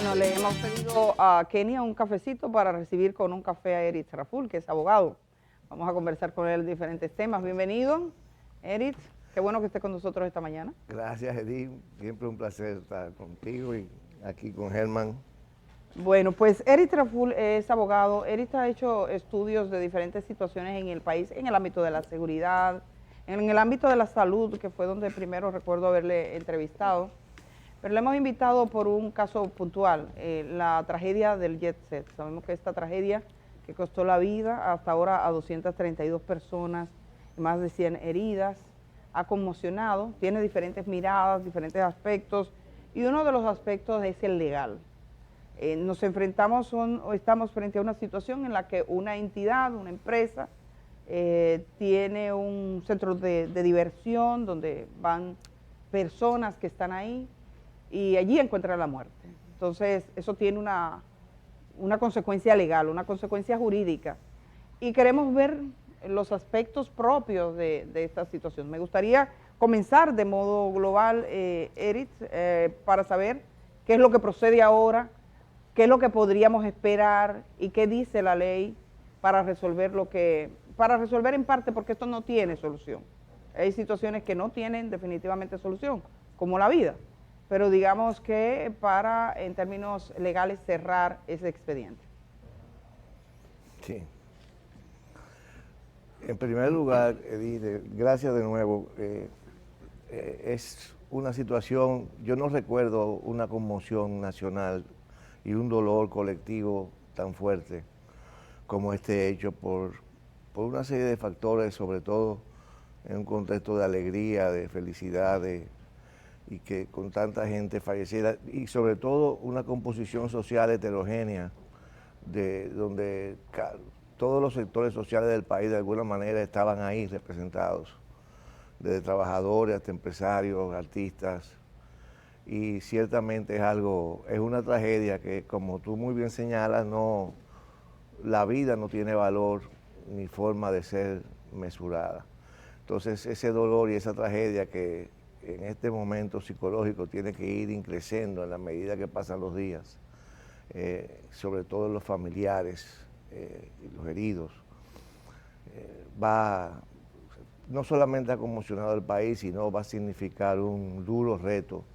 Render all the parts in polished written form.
Bueno, le hemos pedido a Kenia un cafecito para recibir con un café a Eritz Raful, que es abogado. Vamos a conversar con él diferentes temas. Bienvenido, Eritz. Qué bueno que esté con nosotros esta mañana. Gracias, Edith. Siempre un placer estar contigo y aquí con Germán. Bueno, pues Eritz Raful es abogado. Eritz ha hecho estudios de diferentes situaciones en el país, en el ámbito de la seguridad, en el ámbito de la salud, que fue donde primero recuerdo haberle entrevistado. Pero le hemos invitado por un caso puntual, la tragedia del Jet Set. Sabemos que esta tragedia que costó la vida hasta ahora a 232 personas, más de 100 heridas, ha conmocionado, tiene diferentes miradas, diferentes aspectos, y uno de los aspectos es el legal. Nos enfrentamos o estamos frente a una situación en la que una entidad, una empresa, tiene un centro de diversión donde van personas que están ahí, y allí encuentra la muerte. Entonces, eso tiene una consecuencia legal, una consecuencia jurídica. Y queremos ver los aspectos propios de esta situación. Me gustaría comenzar de modo global, Eritz, para saber qué es lo que procede ahora, qué es lo que podríamos esperar y qué dice la ley para resolver en parte, porque esto no tiene solución. Hay situaciones que no tienen definitivamente solución, como la vida, pero digamos que para, en términos legales, cerrar ese expediente. Sí. En primer lugar, Edith, gracias de nuevo. Es una situación, yo no recuerdo una conmoción nacional y un dolor colectivo tan fuerte como este hecho por una serie de factores, sobre todo en un contexto de alegría, de felicidad, y que con tanta gente falleciera, y sobre todo una composición social heterogénea, donde todos los sectores sociales del país de alguna manera estaban ahí representados, desde trabajadores hasta empresarios, artistas, y ciertamente es una tragedia que, como tú muy bien señalas, la vida no tiene valor ni forma de ser mesurada. Entonces ese dolor y esa tragedia que en este momento psicológico tiene que ir creciendo en la medida que pasan los días, sobre todo los familiares y los heridos, no solamente ha conmocionado al país, sino va a significar un duro reto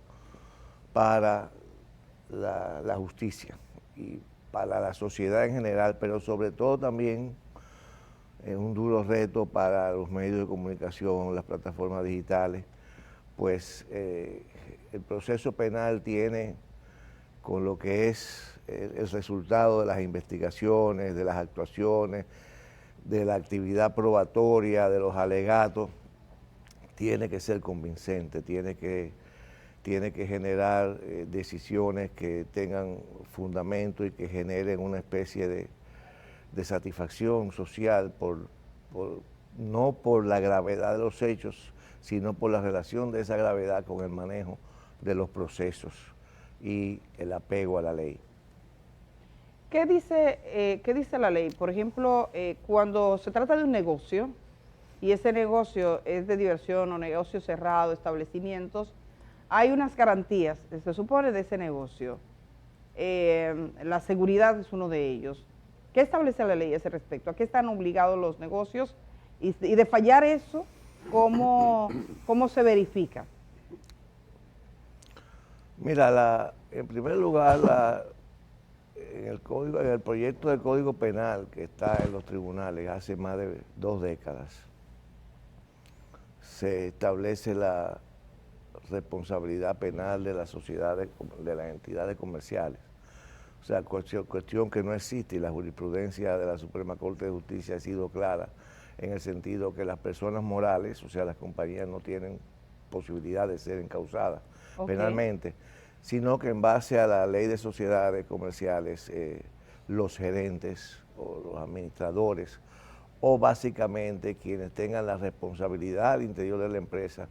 para la justicia y para la sociedad en general, pero sobre todo también es un duro reto para los medios de comunicación, las plataformas digitales, pues el proceso penal tiene, con lo que es el resultado de las investigaciones, de las actuaciones, de la actividad probatoria, de los alegatos, tiene que ser convincente, tiene que generar decisiones que tengan fundamento y que generen una especie de satisfacción social, no por la gravedad de los hechos, sino por la relación de esa gravedad con el manejo de los procesos y el apego a la ley. ¿Qué dice la ley? Por ejemplo, cuando se trata de un negocio, y ese negocio es de diversión o negocio cerrado, establecimientos, hay unas garantías, se supone, de ese negocio. La seguridad es uno de ellos. ¿Qué establece la ley a ese respecto? ¿A qué están obligados los negocios? Y de fallar eso, ¿cómo se verifica? Mira, en primer lugar, en el proyecto de Código Penal que está en los tribunales hace más de 2 décadas, se establece la responsabilidad penal de las sociedades, de las entidades comerciales. O sea, cuestión que no existe, y la jurisprudencia de la Suprema Corte de Justicia ha sido clara en el sentido que las personas morales, o sea, las compañías, no tienen posibilidad de ser encausadas penalmente, sino que en base a la ley de sociedades comerciales, los gerentes o los administradores, o básicamente quienes tengan la responsabilidad al interior de la empresa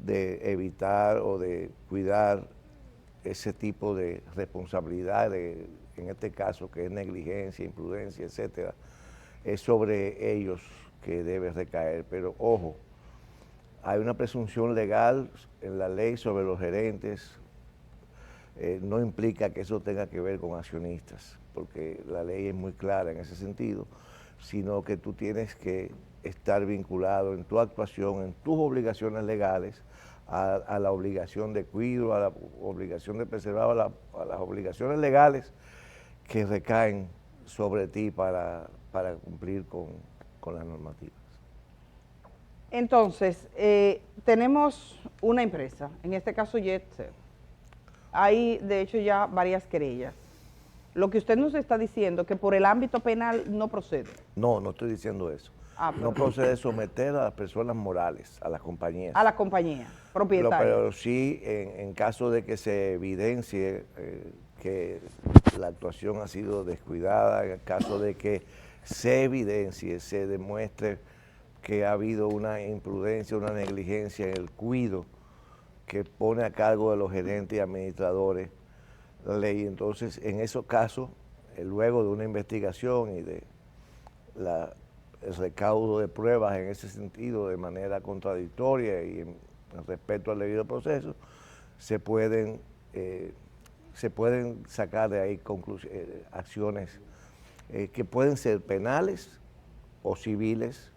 de evitar o de cuidar ese tipo de responsabilidad, en este caso que es negligencia, imprudencia, etcétera, es sobre ellos que debe recaer. Pero ojo, hay una presunción legal en la ley sobre los gerentes, no implica que eso tenga que ver con accionistas, porque la ley es muy clara en ese sentido, sino que tú tienes que estar vinculado en tu actuación, en tus obligaciones legales, a la obligación de cuidado, a la obligación de preservar, a las obligaciones legales que recaen sobre ti para cumplir con las normativas. Entonces, tenemos una empresa, en este caso Jetset. Hay, de hecho, ya varias querellas. Lo que usted nos está diciendo, que por el ámbito penal no procede. No, no estoy diciendo eso. No procede someter a las personas morales, a las compañías. A la compañía propietaria. Pero sí, en caso de que se evidencie que la actuación ha sido descuidada, en el caso de que se evidencie, se demuestre que ha habido una imprudencia, una negligencia en el cuidado que pone a cargo de los gerentes y administradores la ley. Entonces, en esos casos, luego de una investigación y de el recaudo de pruebas en ese sentido de manera contradictoria y en respecto al debido proceso, se pueden sacar de ahí acciones que pueden ser penales o civiles,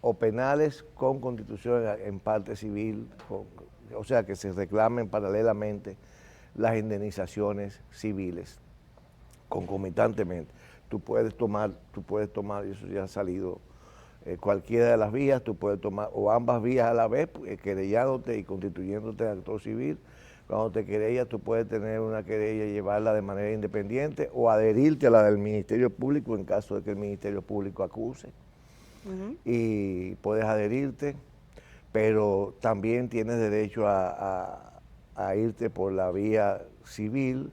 o penales con constitución en parte civil, o sea, que se reclamen paralelamente las indemnizaciones civiles concomitantemente. Tú puedes tomar, y eso ya ha salido, cualquiera de las vías, tú puedes tomar, o ambas vías a la vez, querellándote y constituyéndote actor civil. Cuando te querellas, tú puedes tener una querella y llevarla de manera independiente o adherirte a la del Ministerio Público en caso de que el Ministerio Público acuse. Y puedes adherirte, pero también tienes derecho a irte por la vía civil,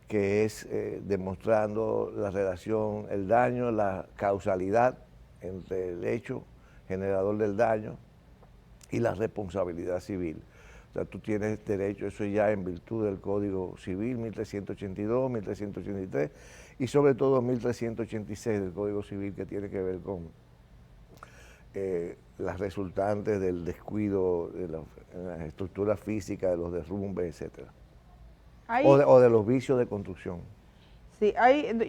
que es demostrando la relación, el daño, la causalidad entre el hecho generador del daño y la responsabilidad civil. O sea, tú tienes derecho, eso ya en virtud del Código Civil 1382, 1383 y sobre todo 1386 del Código Civil, que tiene que ver con las resultantes del descuido de las estructuras físicas, de los derrumbes, etcétera. O de los vicios de construcción. Sí,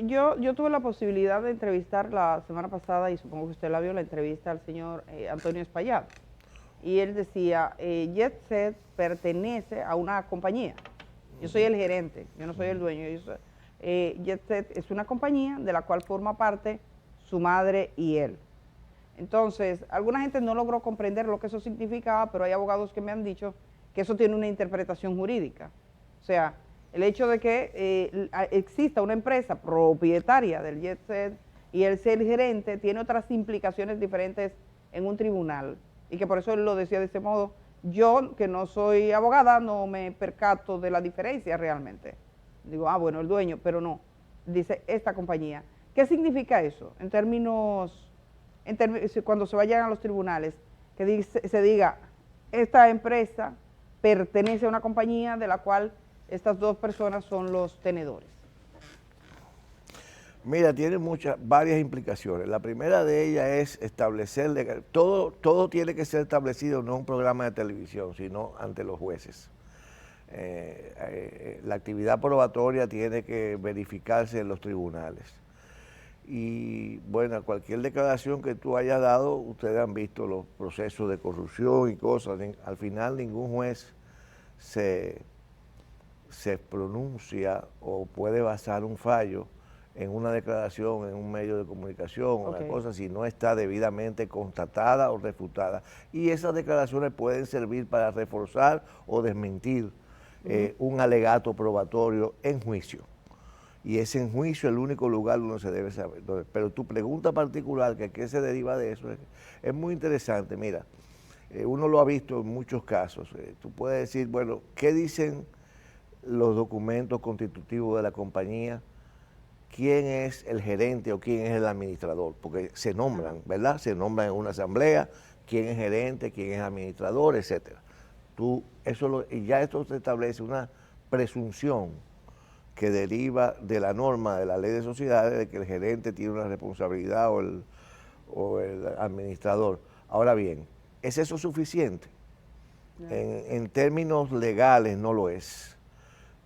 yo tuve la posibilidad de entrevistar la semana pasada, y supongo que usted la vio, la entrevista al señor Antonio Espaillat. Y él decía, Jetset pertenece a una compañía. Yo soy el gerente, yo no soy el dueño. Jetset es una compañía de la cual forma parte su madre y él. Entonces, alguna gente no logró comprender lo que eso significaba, pero hay abogados que me han dicho que eso tiene una interpretación jurídica. O sea, el hecho de que exista una empresa propietaria del Jetset y él ser el gerente tiene otras implicaciones diferentes en un tribunal, y que por eso él lo decía de ese modo. Yo, que no soy abogada, no me percato de la diferencia realmente. Digo, bueno, el dueño, pero no. Dice, esta compañía. ¿Qué significa eso en términos, cuando se vayan a los tribunales, que se diga, esta empresa pertenece a una compañía de la cual estas dos personas son los tenedores? Mira, tiene varias implicaciones. La primera de ellas es establecer, todo tiene que ser establecido no en un programa de televisión, sino ante los jueces. La actividad probatoria tiene que verificarse en los tribunales. Y bueno, cualquier declaración que tú hayas dado, ustedes han visto los procesos de corrupción y cosas. Al final ningún juez se pronuncia o puede basar un fallo en una declaración, en un medio de comunicación, una cosa, si no está debidamente constatada o refutada. Y esas declaraciones pueden servir para reforzar o desmentir un alegato probatorio en juicio. Y es en juicio el único lugar donde se debe saber. Pero tu pregunta particular, que qué se deriva de eso, es muy interesante. Mira, uno lo ha visto en muchos casos. Tú puedes decir, bueno, ¿qué dicen los documentos constitutivos de la compañía? ¿Quién es el gerente o quién es el administrador? Porque se nombran, ¿verdad? Se nombran en una asamblea, quién es gerente, quién es administrador, etcétera. Y ya esto se establece una presunción que deriva de la norma de la ley de sociedades de que el gerente tiene una responsabilidad o el administrador. Ahora bien, ¿es eso suficiente? En términos legales no lo es.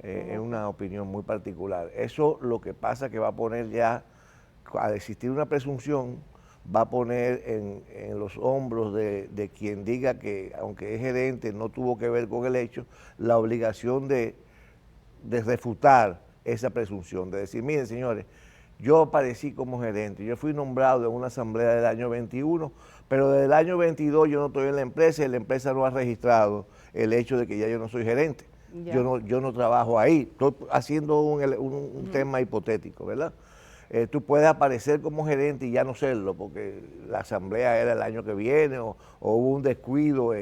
Es una opinión muy particular. Eso lo que pasa que va a poner ya, al existir una presunción, va a poner en los hombros de quien diga que, aunque es gerente, no tuvo que ver con el hecho, la obligación de refutar esa presunción, de decir, miren señores, yo aparecí como gerente, yo fui nombrado en una asamblea del año 21, pero desde el año 22 yo no estoy en la empresa y la empresa no ha registrado el hecho de que ya yo no soy gerente. Yo no trabajo ahí, estoy haciendo un tema hipotético, ¿verdad? Tú puedes aparecer como gerente y ya no serlo, porque la asamblea era el año que viene o hubo un descuido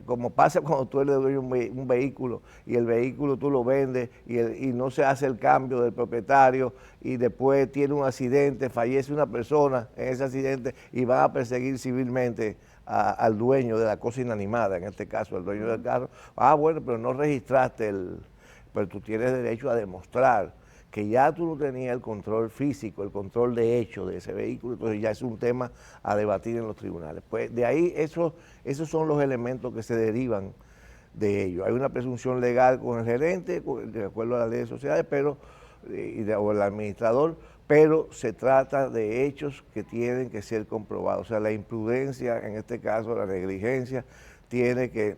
como pasa cuando tú eres dueño de un vehículo y el vehículo tú lo vendes y no se hace el cambio del propietario y después tiene un accidente, fallece una persona en ese accidente y van a perseguir civilmente al dueño de la cosa inanimada, en este caso el dueño del carro. Bueno, pero no registraste pero tú tienes derecho a demostrar que ya tú no tenías el control físico, el control de hecho de ese vehículo, entonces ya es un tema a debatir en los tribunales. Pues de ahí esos son los elementos que se derivan de ello. Hay una presunción legal con el gerente, de acuerdo a la ley de sociedades, o el administrador, pero se trata de hechos que tienen que ser comprobados. O sea, la imprudencia, en este caso la negligencia, tiene que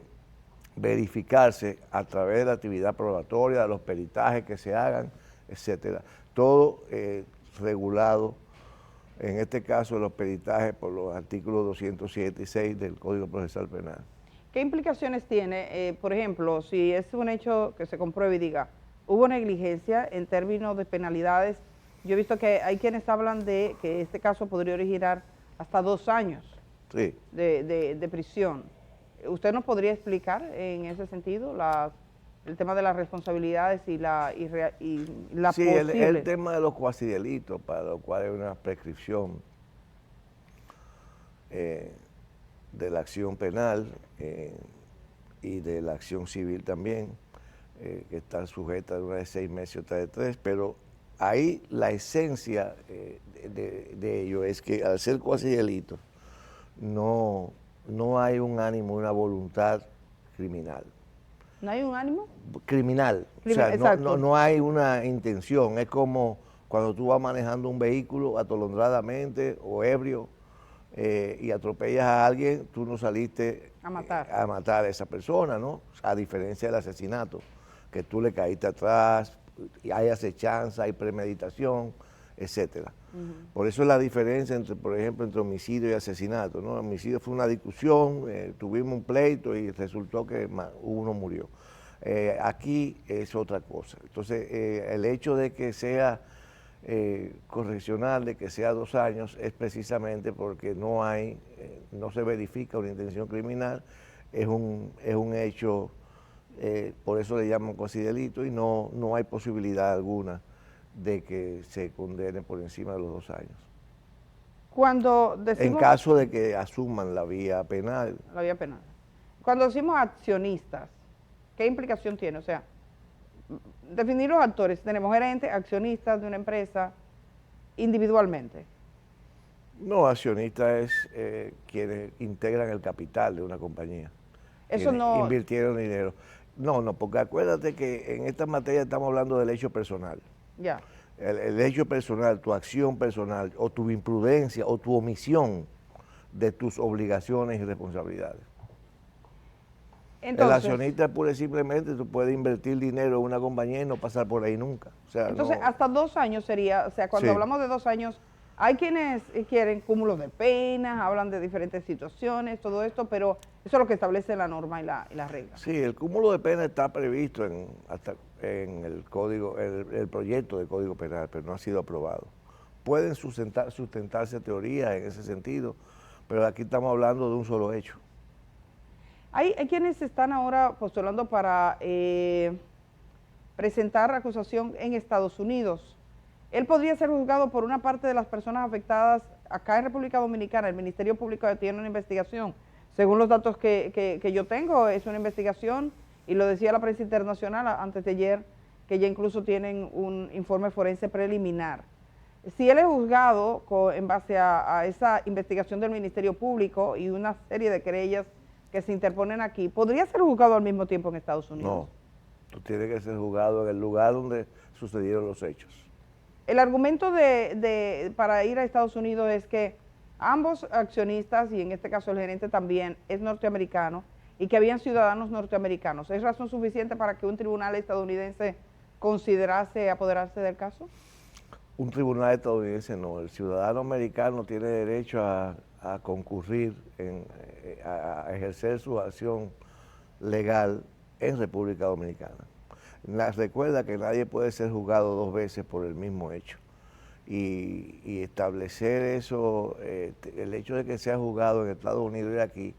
verificarse a través de la actividad probatoria, de los peritajes que se hagan, etcétera. Todo regulado, en este caso los peritajes por los artículos 207 y 6 del Código Procesal Penal. ¿Qué implicaciones tiene, por ejemplo, si es un hecho que se compruebe y diga, hubo negligencia en términos de penalidades? Yo he visto que hay quienes hablan de que este caso podría originar hasta 2 años de prisión. ¿Usted nos podría explicar en ese sentido el tema de las responsabilidades y la posible? Sí, el tema de los cuasidelitos, para lo cual hay una prescripción de la acción penal y de la acción civil también, que están sujetas de una de 6 meses y otra de 3, pero ahí la esencia de ello es que al ser cuasidelitos no hay un ánimo, una voluntad criminal. ¿No hay un ánimo? Criminal, o sea, no hay una intención, es como cuando tú vas manejando un vehículo atolondradamente o ebrio y atropellas a alguien, tú no saliste a matar a esa persona, ¿no? A diferencia del asesinato, que tú le caíste atrás, y hay acechanza, hay premeditación, etcétera. Por eso es la diferencia entre, por ejemplo, entre homicidio y asesinato, ¿no? El homicidio fue una discusión, tuvimos un pleito y resultó que uno murió. Aquí es otra cosa. Entonces, el hecho de que sea correccional, de que sea 2 años, es precisamente porque no se verifica una intención criminal, es un hecho, por eso le llaman cuasidelito y no hay posibilidad alguna de que se condene por encima de los 2 años. Cuando decimos, en caso de que asuman la vía penal. La vía penal. Cuando decimos accionistas, ¿qué implicación tiene? O sea, definir los actores. Tenemos gerentes, accionistas de una empresa individualmente. No, accionista es quienes integran el capital de una compañía. Eso no... Invirtieron dinero. No, porque acuérdate que en esta materia estamos hablando del hecho personal. Ya. El hecho personal, tu acción personal, o tu imprudencia, o tu omisión de tus obligaciones y responsabilidades. Entonces, el accionista pura y simplemente tú puedes invertir dinero en una compañía y no pasar por ahí nunca. O sea, entonces, hasta 2 años sería, o sea, cuando hablamos de 2 años, hay quienes quieren cúmulos de penas, hablan de diferentes situaciones, todo esto, pero eso es lo que establece la norma y la regla. Sí, el cúmulo de penas está previsto en el código, el proyecto de Código Penal, pero no ha sido aprobado. Pueden sustentarse teorías en ese sentido, pero aquí estamos hablando de un solo hecho. Hay quienes están ahora postulando para presentar acusación en Estados Unidos. Él podría ser juzgado por una parte de las personas afectadas acá en República Dominicana. El Ministerio Público tiene una investigación. Según los datos que yo tengo, es una investigación, y lo decía la prensa internacional antes de ayer, que ya incluso tienen un informe forense preliminar. Si él es juzgado en base a esa investigación del Ministerio Público y una serie de querellas que se interponen aquí, ¿podría ser juzgado al mismo tiempo en Estados Unidos? No, Tú tienes que ser juzgado en el lugar donde sucedieron los hechos. El argumento para ir a Estados Unidos es que ambos accionistas, y en este caso el gerente también, es norteamericano y que habían ciudadanos norteamericanos. ¿Es razón suficiente para que un tribunal estadounidense considerase apoderarse del caso? Un tribunal estadounidense no. El ciudadano americano tiene derecho a concurrir, a ejercer su acción legal en República Dominicana. Recuerda que nadie puede ser juzgado dos veces por el mismo hecho. Y establecer eso, el hecho de que sea juzgado en Estados Unidos y aquí,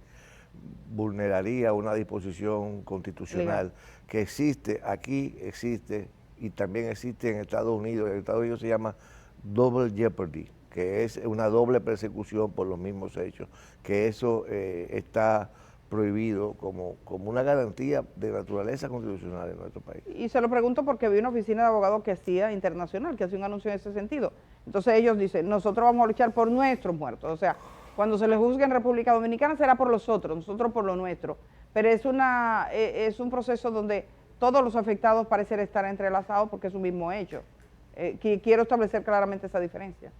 vulneraría una disposición constitucional legal que existe, aquí existe y también existe en Estados Unidos. En Estados Unidos se llama double jeopardy, que es una doble persecución por los mismos hechos, que eso está prohibido como una garantía de naturaleza constitucional en nuestro país. Y se lo pregunto porque vi una oficina de abogados que hacía internacional, que hacía un anuncio en ese sentido. Entonces ellos dicen, nosotros vamos a luchar por nuestros muertos. O sea, cuando se les juzgue en República Dominicana será por los otros, nosotros por lo nuestro. Pero es un proceso donde todos los afectados parecen estar entrelazados porque es un mismo hecho. Quiero establecer claramente esa diferencia.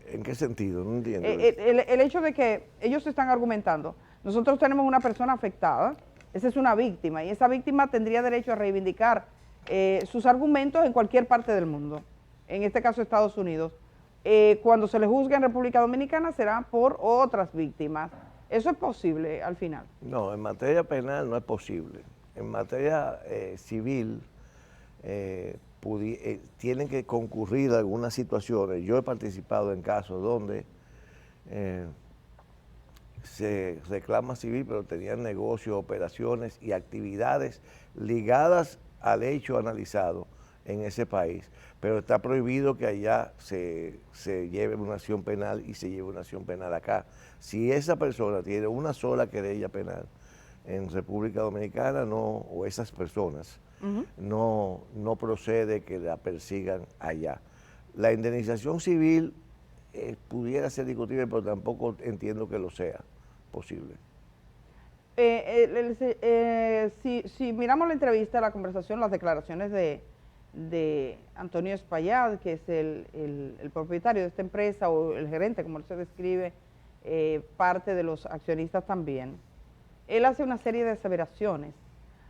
¿En qué sentido? No entiendo. El hecho de que ellos están argumentando, nosotros tenemos una persona afectada, esa es una víctima, y esa víctima tendría derecho a reivindicar sus argumentos en cualquier parte del mundo, en este caso Estados Unidos. Cuando se le juzgue en República Dominicana será por otras víctimas. ¿Eso es posible al final? No, en materia penal no es posible. En materia civil tienen que concurrir algunas situaciones. Yo he participado en casos donde se reclama civil, pero tenían negocios, operaciones y actividades ligadas al hecho analizado en ese país. Pero está prohibido que allá se lleve una acción penal y se lleve una acción penal acá. Si esa persona tiene una sola querella penal en República Dominicana, o esas personas, no procede que la persigan allá. La indemnización civil pudiera ser discutible, pero tampoco entiendo que lo sea posible. Si miramos la entrevista, la conversación, las declaraciones de Antonio Espaillat, que es el propietario de esta empresa, o el gerente, como él se describe, parte de los accionistas también, él hace una serie de aseveraciones.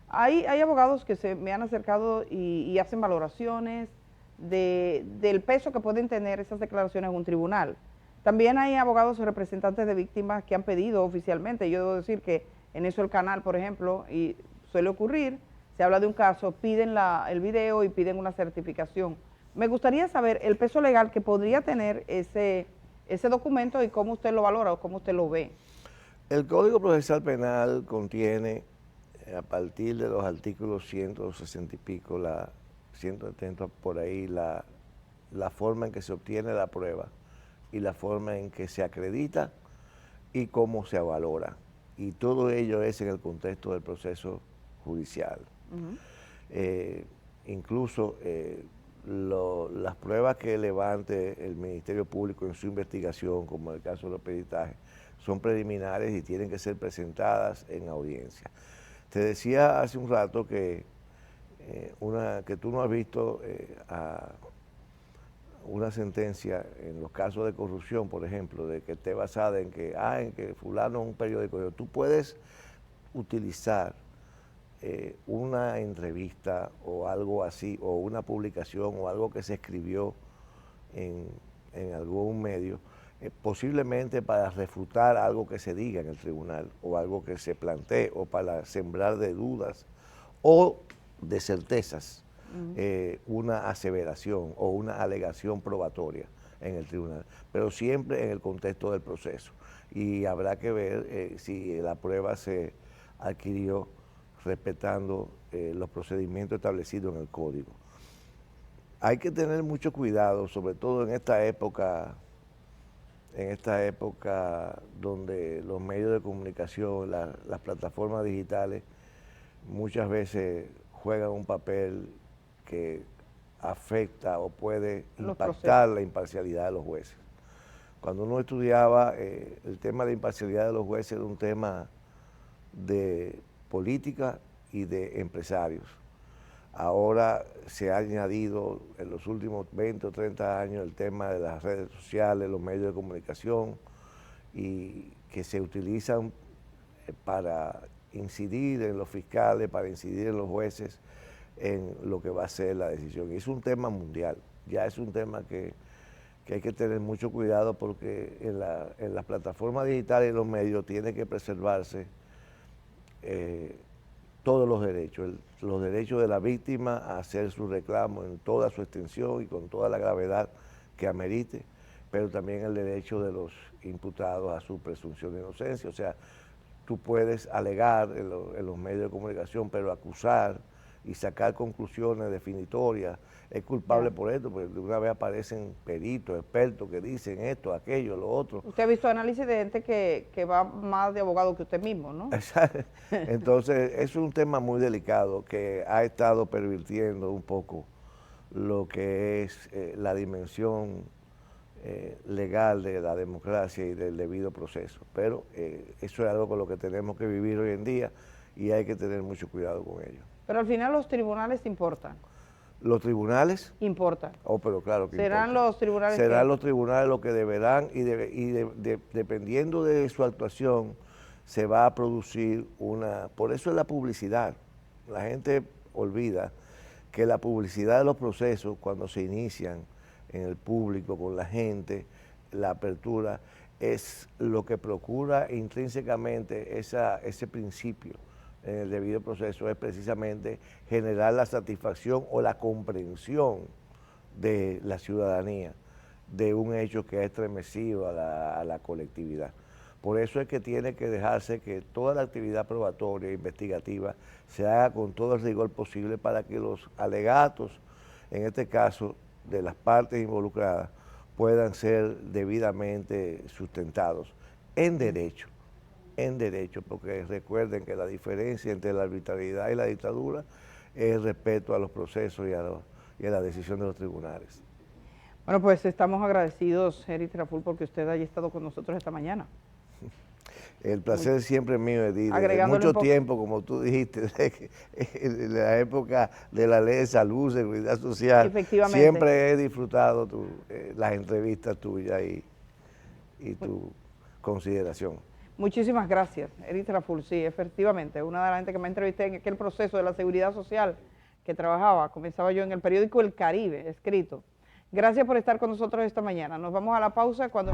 Hay abogados que se me han acercado y hacen valoraciones del peso que pueden tener esas declaraciones en un tribunal. También hay abogados o representantes de víctimas que han pedido oficialmente. Yo debo decir que en eso el canal, por ejemplo, y suele ocurrir, se habla de un caso, piden el video y piden una certificación. Me gustaría saber el peso legal que podría tener ese documento y cómo usted lo valora o cómo usted lo ve. El Código Procesal Penal contiene, a partir de los artículos 160 y pico, 170 por ahí, la forma en que se obtiene la prueba y la forma en que se acredita y cómo se valora. Y todo ello es en el contexto del proceso judicial. Incluso las pruebas que levante el Ministerio Público en su investigación, como en el caso de los peritajes, son preliminares y tienen que ser presentadas en audiencia. Te decía hace un rato que tú no has visto una sentencia en los casos de corrupción, por ejemplo, de que esté basada en que fulano es un periódico. Tú puedes utilizar una entrevista o algo así, o una publicación o algo que se escribió en algún medio, posiblemente para refutar algo que se diga en el tribunal o algo que se plantee, o para sembrar de dudas o de certezas una aseveración o una alegación probatoria en el tribunal, pero siempre en el contexto del proceso. Y habrá que ver si la prueba se adquirió respetando los procedimientos establecidos en el código. Hay que tener mucho cuidado, sobre todo en esta época donde los medios de comunicación, las plataformas digitales, muchas veces juegan un papel que afecta o puede impactar la imparcialidad de los jueces. Cuando uno estudiaba, el tema de imparcialidad de los jueces era un tema de política y de empresarios. Ahora se ha añadido en los últimos 20 o 30 años el tema de las redes sociales, los medios de comunicación, y que se utilizan para incidir en los fiscales, para incidir en los jueces, en lo que va a ser la decisión. Y es un tema mundial, ya es un tema que hay que tener mucho cuidado, porque en las plataformas digitales y los medios tiene que preservarse todos los derechos de la víctima a hacer su reclamo en toda su extensión y con toda la gravedad que amerite, pero también el derecho de los imputados a su presunción de inocencia. O sea, tú puedes alegar en los medios de comunicación, pero acusar y sacar conclusiones definitorias, es culpable por esto, porque de una vez aparecen peritos, expertos que dicen esto, aquello, lo otro. Usted ha visto análisis de gente que va más de abogado que usted mismo, ¿no? Entonces, es un tema muy delicado que ha estado pervirtiendo un poco lo que es la dimensión legal de la democracia y del debido proceso. Pero eso es algo con lo que tenemos que vivir hoy en día y hay que tener mucho cuidado con ello. Pero al final los tribunales importan. ¿Los tribunales? Importan. Oh, pero claro que ¿Serán importan. los tribunales? Serán los tribunales los que deberán, y dependiendo de su actuación, se va a producir una... Por eso es la publicidad. La gente olvida que la publicidad de los procesos, cuando se inician en el público, con la gente, la apertura, es lo que procura intrínsecamente ese principio en el debido proceso, es precisamente generar la satisfacción o la comprensión de la ciudadanía de un hecho que ha estremecido a la colectividad. Por eso es que tiene que dejarse que toda la actividad probatoria e investigativa se haga con todo el rigor posible para que los alegatos, en este caso de las partes involucradas, puedan ser debidamente sustentados en derecho, porque recuerden que la diferencia entre la arbitrariedad y la dictadura es el respeto a los procesos y a la decisión de los tribunales. Bueno, pues estamos agradecidos, Eric Traful, porque usted haya estado con nosotros esta mañana. El placer siempre es mío, Edith. Desde Agregándole mucho tiempo, como tú dijiste, en la época de la ley de salud, seguridad social, Efectivamente. siempre he disfrutado las entrevistas tuyas y tu consideración. Muchísimas gracias, Eric Traful. Sí, efectivamente, una de las gente que me entrevisté en aquel proceso de la seguridad social que trabajaba, comenzaba yo en el periódico El Caribe, escrito. Gracias por estar con nosotros esta mañana. Nos vamos a la pausa cuando...